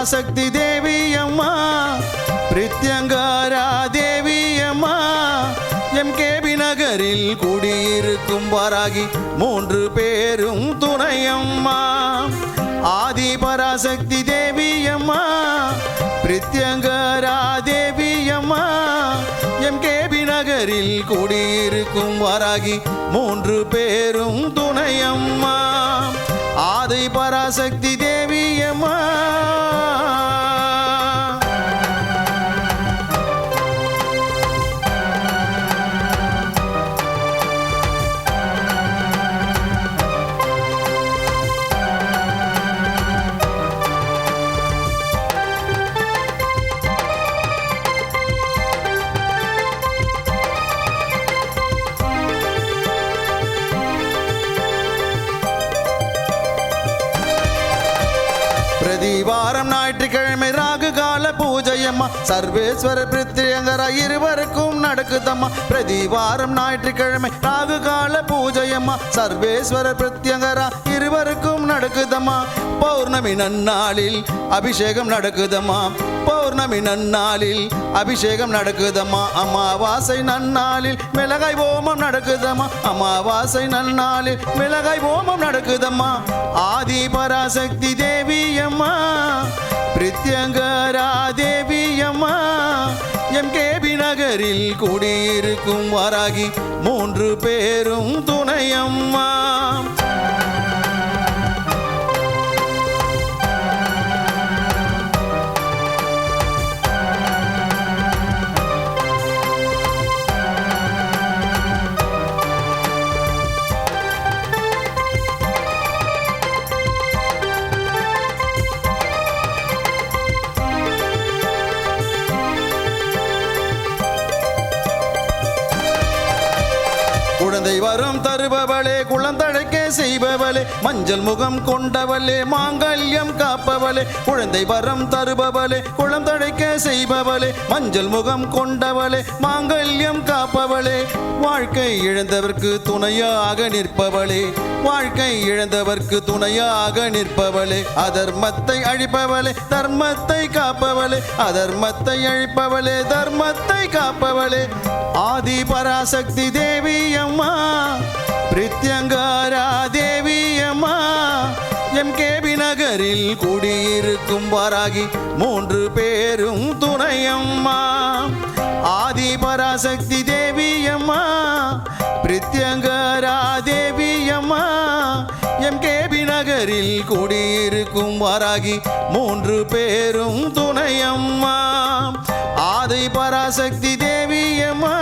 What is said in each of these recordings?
பராசக்தி தேவி அம்மா பிரித்யங்காரா தேவி அம்மா எம்கேபி நகரில் குடியிருக்கும் வாராகி 3 பேரும் துணையம்மா ஆதி பராசக்தி தேவி அம்மா பிரித்யங்காரா தேவி அம்மா எம்கேபி நகரில் குடியிருக்கும் வாராகி 3 பேரும் துணையம்மா ஆதி பராசக்தி தேவி அம்மா வாரம் ஞாயிற்றுக்கிழமை ராகு கால பூஜையம்மா சர்வேஸ்வர பிரித்யங்கரா இருவருக்கும் நடக்குதம்மா பிரதி வாரம் ஞாயிற்றுக்கிழமை ராகு கால பூஜையம்மா சர்வேஸ்வர பிரித்யங்கரா இருவருக்கும் நடக்குதம்மா பௌர்ணமி நன்னாளில் அபிஷேகம் நடக்குதம்மா பௌர்ணமி நன்னாளில் அபிஷேகம் நடக்குதம்மா அமாவாசை நன்னாளில் மிளகாய் ஓமம் நடக்குதம்மா அமாவாசை நன்னாளில் மிளகாய் ஓமம் நடக்குதம்மா ஆதி பராசக்தி தேவி அம்மா பிரித்யங்கரா தேவி அம்மா எம்கேபி நகரில் குடியிருக்கும் வாராகி 3 பேரும் துணையம்மா குழந்தை வரம் தருபவளே குழந்தழைக்க செய்பவளே மஞ்சள் முகம் கொண்டவளே மாங்கல்யம் காப்பவளே குழந்தை வரம் தருபவளே குழந்தழைக்க செய்பவளே மஞ்சள் முகம் கொண்டவளே மாங்கல்யம் காப்பவளே வாழ்க்கை இழந்தவர்க்கு துணையாக நிற்பவளே வாழ்க்கை இழந்தவர்க்கு துணையாக நிற்பவளே அதர்மத்தை அழிப்பவளே தர்மத்தை காப்பவளே அதர்மத்தை அழிப்பவளே தர்மத்தை காப்பவளே ஆதி பராசக்தி தேவி அம்மா பிரித்யங்காரா தேவி அம்மா எம்கேபி நகரில் குடியிருக்கும் வாராகி 3 பேரும் துணையம்மா ஆதி பராசக்தி தேவி அம்மா பிரித்யங்காரா தேவி அம்மா எம்கேபி நகரில் குடியிருக்கும் வாராகி 3 பேரும் துணையம்மா ஆதி பராசக்தி தேவி அம்மா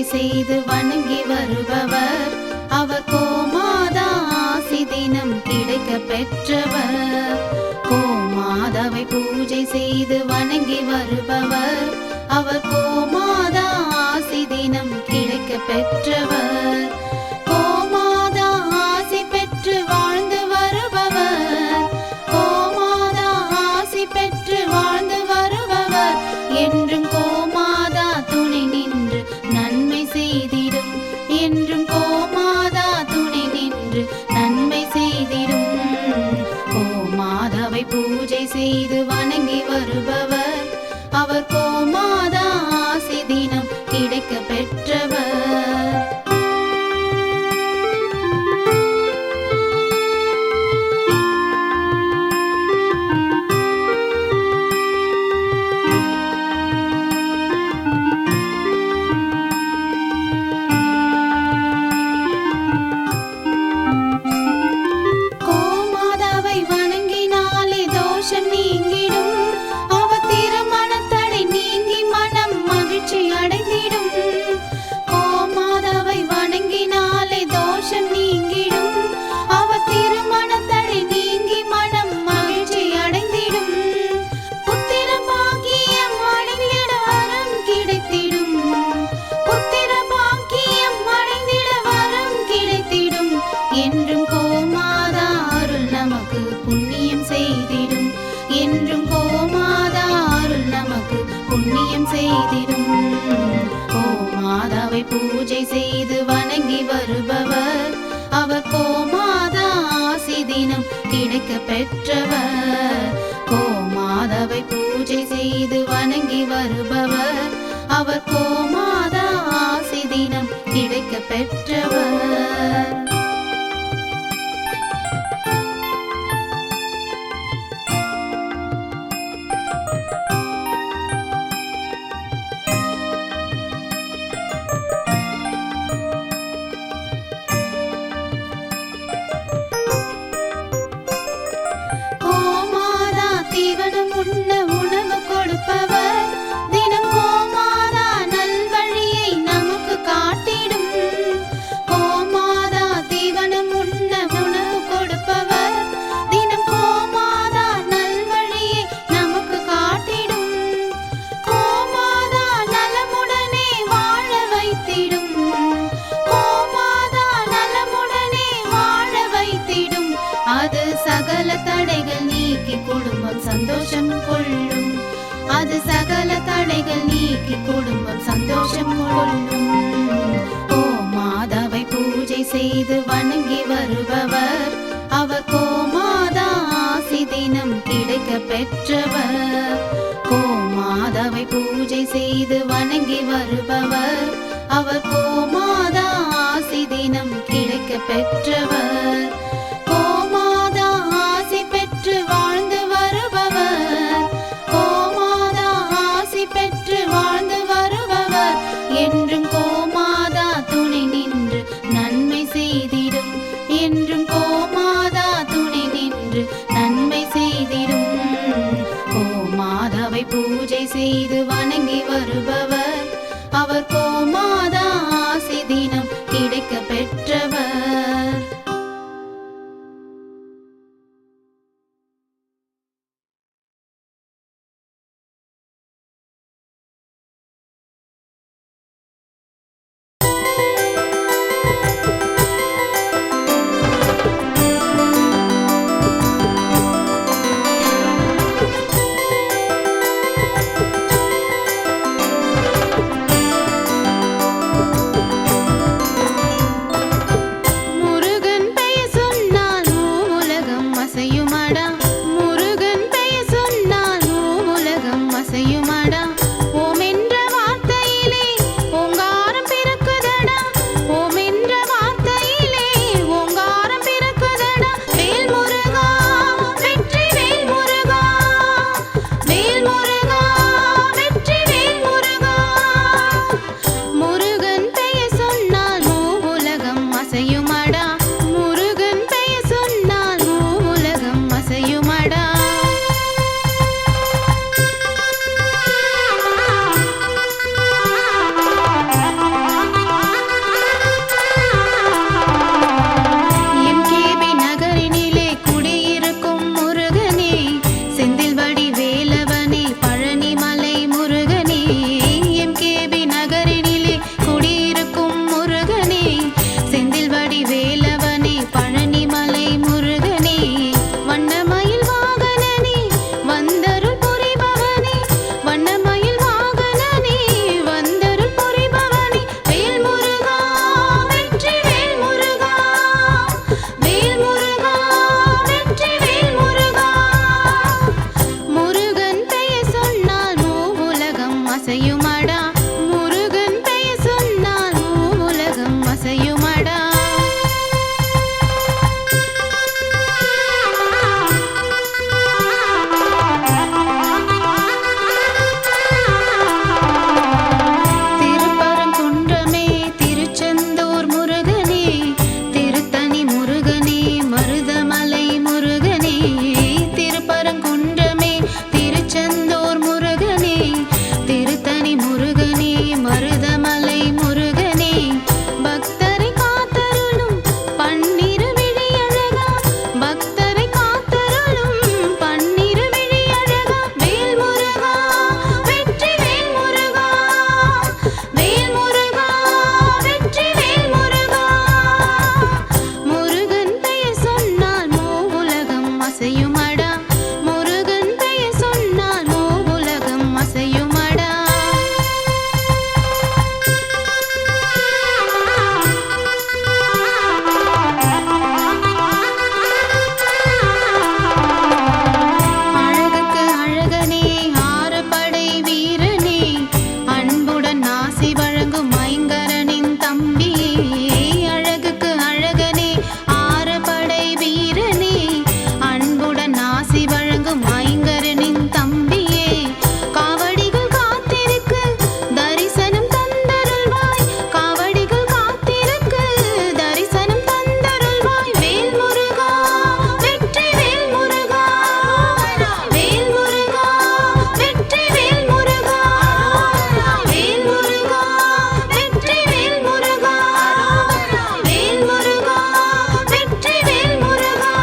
செய்து வணங்கி வருபவர் அவர் கோமாதா ஆசி தினம் கிடைக்க பெற்றவர் கோமாதாவை பூஜை செய்து வணங்கி வருபவர் அவர் கோமாதா ஆசி தினம் கிடைக்க பெற்றவர் கோமாதா ஆசி பெற்று வாழ்ந்து வருபவர் கோமாதா ஆசி பெற்று வாழ்ந்து வருபவர் என்றும் கோமாதா துணை நின்று நன்மை செய்திடும் என்றும் கோமாதா துணை நின்று நன்மை செய்திடும் கோமாதாவை பூஜை செய்து வணங்கி வருபவர் அவர் கோமாதா ஆசி தினம் கிடைக்க பெற்றவர் கோமாதாவை வணங்கினாலே தோஷம் நீங்கிடும் அவ திருமண தடை நீங்கி அருள் நமக்கு புண்ணியம் செய்திடும். என்றும் கோமாதா அருள் நமக்கு புண்ணியம் செய்திடும். கோமாதாவை பூஜை செய்து வணங்கி வருபவர் அவர் கோமாதா ஆசி தினம் கிடைக்க பெற்றவர். கோமாதாவை பூஜை செய்து வணங்கி வருபவர் அவர் கோமாதா ஆசி தினம் கிடைக்க பெற்றவர். கோமாதா தீவனம் உண்ண உணவு கொடுப்பவர். தினம் கோமாதா நல்வழியை நமக்கு காட்டிடும். கோமாதா தீவனம் உண்ண உணவு கொடுப்பவர். தினம் கோமாதா நல்வழியை நமக்கு காட்டிடும். கோமாதா நலமுடனே வாழ வைத்திடும். கோமாதா நலமுடனே வாழ வைத்திடும். அது சகல தடைகள் நீக்கி குடும்பம் சந்தோஷம் கொள்ளும். அது சகல தடைகள் நீக்கி குடும்பம் சந்தோஷம் கொள்ளும். கோமாதாவை பூஜை செய்து வணங்கி வருபவர் அவர் கோமாதா ஆசி தினம் கிடைக்க பெற்றவர். கோமாதாவை பூஜை செய்து வணங்கி வருபவர் அவர் கோமாதா ஆசி தினம் கிடைக்க பெற்றவர். கோமாதா ஆசி பெற்று வாழ்ந்து வருபவர். கோமாதா ஆசி பெற்று வாழ்ந்து வருபவர். என்றும் கோமாதா துணை நின்று நன்மை செய்திடும். என்றும் கோமாதா துணை நின்று நன்மை செய்திடும். கோமாதாவை பூஜை செய்து வணங்கி வருபவர் அவர் கோமாதா ஆசி தினம் கிடைக்க பெற்றவர். அசையுமடா முருகன் பெயர் சொன்னால் மூவுலகம் அசையுமடா அழகுக்கு அழகனே ஆறுபடை வீரனே அன்புடன் ஆசி வழங்கும் ஐங்கரனின் தம்பியே அழகுக்கு அழகனே ஆறுபடை வீரனே அன்புடன் ஆசி வழங்கும் ஐங்கரனின் தம்பியே காவடிகள் காத்திருக்கு தரிசனம் தந்தருள்வாய் காவடிகள் காத்திருக்கு தரிசனம் தந்தருள்வாய் வேல் முருகா வெற்றி வேல் முருகா வேல் முருகா வெற்றி வேல் முருகா வேல் முருகா வெற்றி வேல் முருகா வேல் முருகா வெற்றி வேல் முருகா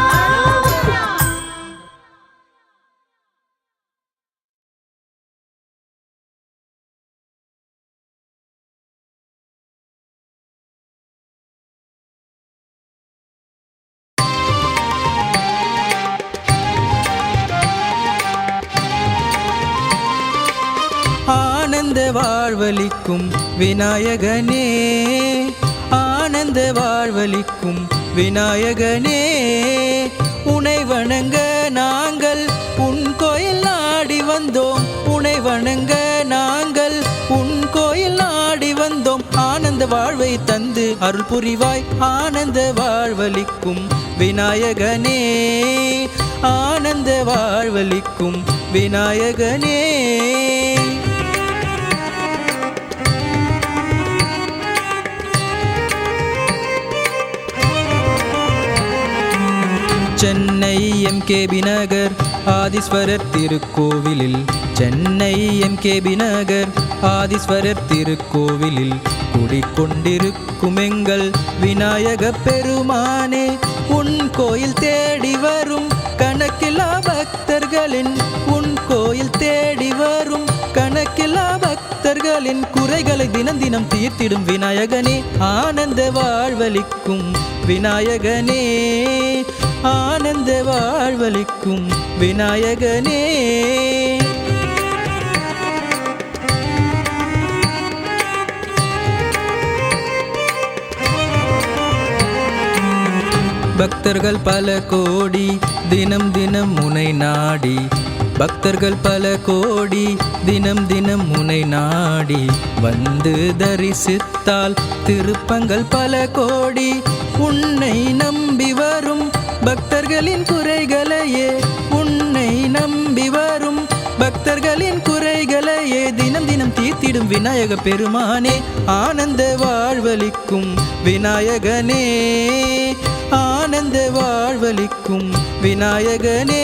ஆனந்த வாழ்வளிக்கும் விநாயகனே ஆனந்த வாழ்வளிக்கும் விநாயகனே உனை வணங்க நாங்கள் உன் கோயில் நாடி வந்தோம் உனை வணங்க நாங்கள் உன் கோயில் நாடி வந்தோம் ஆனந்த வாழ்வை தந்து அருள் புரிவாய் ஆனந்த வாழ்வளிக்கும் விநாயகனே ஆனந்த வாழ்வளிக்கும் விநாயகனே சென்னை எம்கேபி நகர் ஆதீஸ்வரர் திருக்கோவிலில் சென்னை எம்கேபி நகர் ஆதீஸ்வரர் திருக்கோவிலில் குடிக்கொண்டிருக்கும் எங்கள் விநாயக பெருமானே உன் கோயில் தேடி வரும் கணக்கில்லா பக்தர்களின் உன் கோயில் தேடி வரும் கணக்கில்லா பக்தர்களின் குறைகளை தினம் தினம் தீர்த்திடும் விநாயகனே ஆனந்த வாழ்வளிக்கும் விநாயகனே ஆனந்த வாழ்வளிக்கும் விநாயகனே பக்தர்கள் பல கோடி தினம் தினம் முனை நாடி பக்தர்கள் பல கோடி தினம் தினம் முனை நாடி வந்து தரிசித்தால் திருப்பங்கள் பல கோடி உன்னை நம்பி வரும் பக்தர்களின் குறைகளையே உன்னை நம்பி வரும் பக்தர்களின் குறைகளையே தினம் தினம் தீர்த்திடும் விநாயக பெருமானே ஆனந்த வாழ்வளிக்கும் விநாயகனே ஆனந்த வாழ்வளிக்கும் விநாயகனே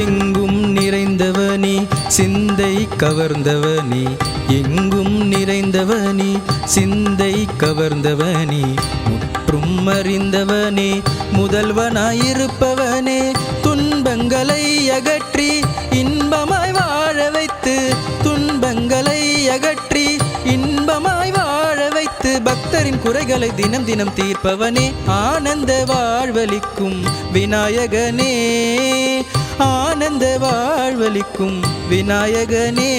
எங்கும் நிறைந்தவனே சிந்தை கவர்ந்தவனே எங்கும் நிறைந்தவனே சிந்தை கவர்ந்தவனே முற்றும் அறிந்தவனே முதல்வனாயிருப்பவனே துன்பங்களை அகற்றி இன்பமாய் வாழ வைத்து துன்பங்களை அகற்றி இன்பமாய் வாழ வைத்து பக்தரின் குறைகளை தினம் தினம் தீர்ப்பவனே ஆனந்த வாழ்வளிக்கும் விநாயகனே ஆனந்த வாழ்வளிக்கும் விநாயகனே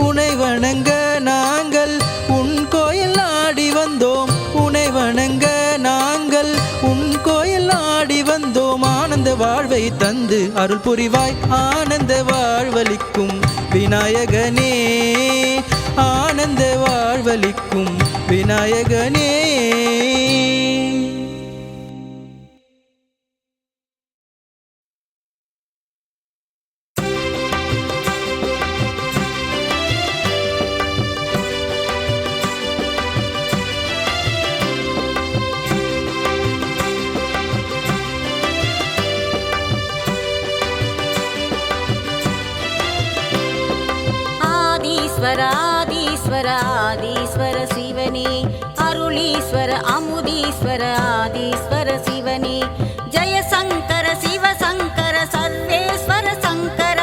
உனை வணங்க நாங்கள் உன் கோயில் நாடி வந்தோம் உனை வணங்க நாங்கள் உன் கோயில் நாடி வந்தோம் ஆனந்த வாழ்வை தந்து அருள் புரிவாய் ஆனந்த வாழ்வளிக்கும் விநாயகனே ஆனந்த வாழ்வளிக்கும் விநாயகனே ஆதீஸ்வர ஆதீஸ்வர சிவனே அருளீஸ்வர அமுதீஸ்வர ஆதீஸ்வர சிவனே ஜெயசங்கர சிவசங்கர சர்வேஸ்வர சங்கர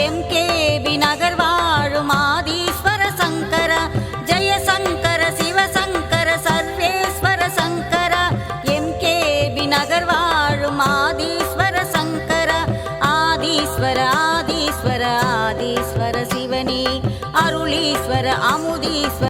எம்கேபி நகர் வாழும் அருளீஸ்வர அமுதீஸ்வர